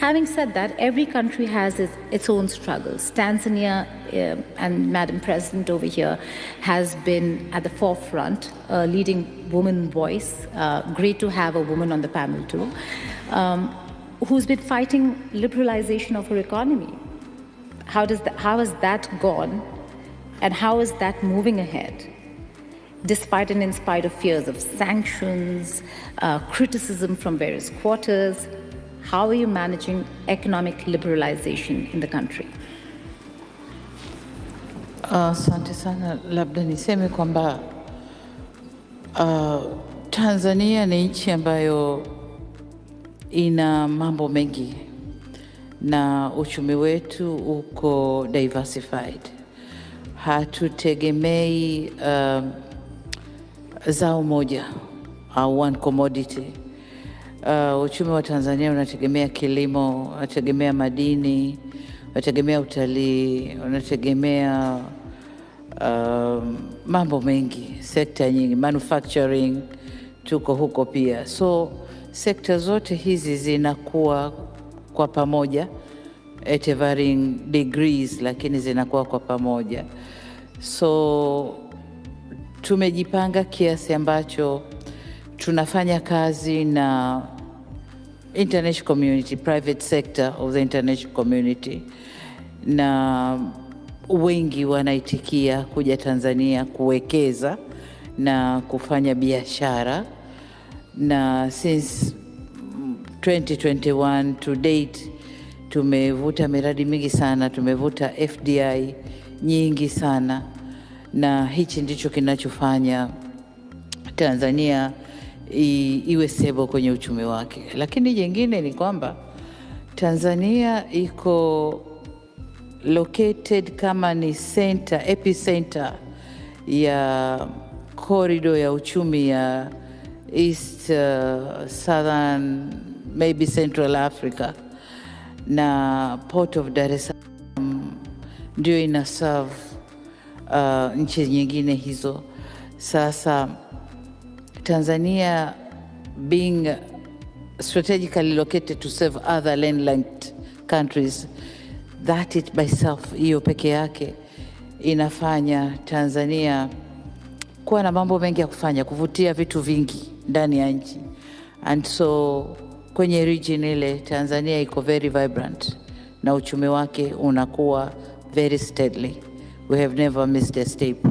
Having said that, every country has its own struggles. Tanzania, and Madam President over here, has been at the forefront, leading woman voice. Great to have a woman on the panel too, who's been fighting liberalization of her economy. How has that gone, and how is that moving ahead? Despite and in spite of fears of sanctions, criticism from various quarters, how are you managing economic liberalization in the country? Asante sana. Labda niseme kwamba Tanzania ni nchi ambayo ina mambo mengi na uchumi wetu uko diversified. Hatutegemei zao moja au one commodity. Uchumi wa Tanzania unategemea kilimo, unategemea madini, unategemea utalii, unategemea mambo mengi, sekta nyingi, manufacturing tuko huko pia. So sekta zote hizi zinakuwa kwa pamoja at a varying degrees, lakini zinakuwa kwa pamoja. So tumejipanga kiasi ambacho tunafanya kazi na international community, private sector of the international community, na wengi wanaitikia kuja Tanzania kuwekeza na kufanya biashara. Na since 2021 to date tumevuta miradi mingi sana, tumevuta FDI nyingi sana, na hichi ndicho kinachofanya Tanzania iwe stable kwenye uchumi wake. Lakini jingine ni kwamba Tanzania iko located kama ni center, epicenter ya corridor ya uchumi ya East, Southern, maybe Central Africa, na Port of Dar es Salaam ndio ina serve nchi nyingine hizo. Sasa Tanzania being strategically located to serve other landlocked countries, that it by itself, hiyo peke yake inafanya Tanzania kuwa na mambo mengi ya kufanya, kuvutia vitu vingi ndani ya nchi. And so kwenye region ile Tanzania iko very vibrant na uchumi wake unakuwa very steadily. We have never missed a step.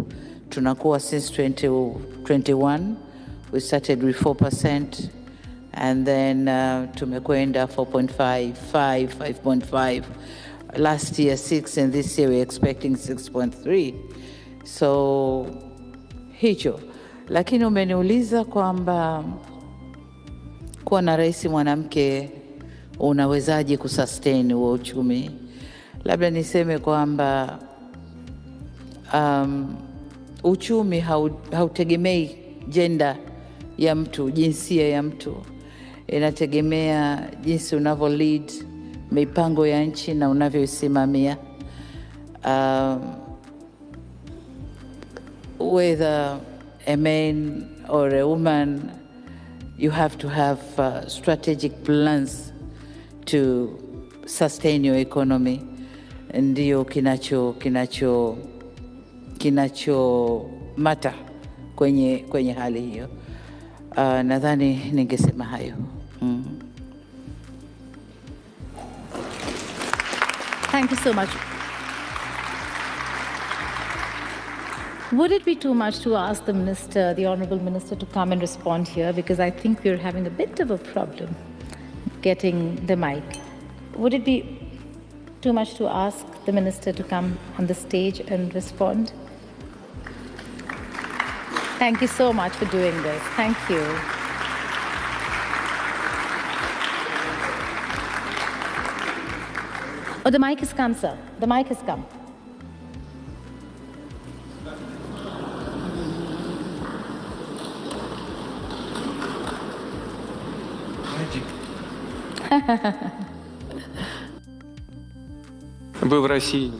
Tunakuwa since 2021. We started with 4%, and then tumekwenda 4.5, 5.5. Last year 6, and this year we're expecting 6.3. So hicho. Lakini umeniuliza kwamba kuwa na rais mwanamke unawezaje kusustain huo uchumi. Labda niseme kwamba uchumi hautegemei gender ya mtu, jinsia ya mtu. Inategemea jinsi unavyo lead mipango ya nchi na unavyoisimamia. Whether a man or a woman, you have to have strategic plans to sustain your economy. Ndio kinacho mata kwenye hali hiyo. Nadhani ningesema hayo. Thank you so much. Would it be too much to ask the minister, the Honorable Minister, to come and respond here? Because I think we're having a bit of a problem getting the mic. Would it be too much to ask the minister to come on the stage and respond? Thank you so much for doing this. Thank you. Oh, the mic has come, sir. The mic has come. Был в России.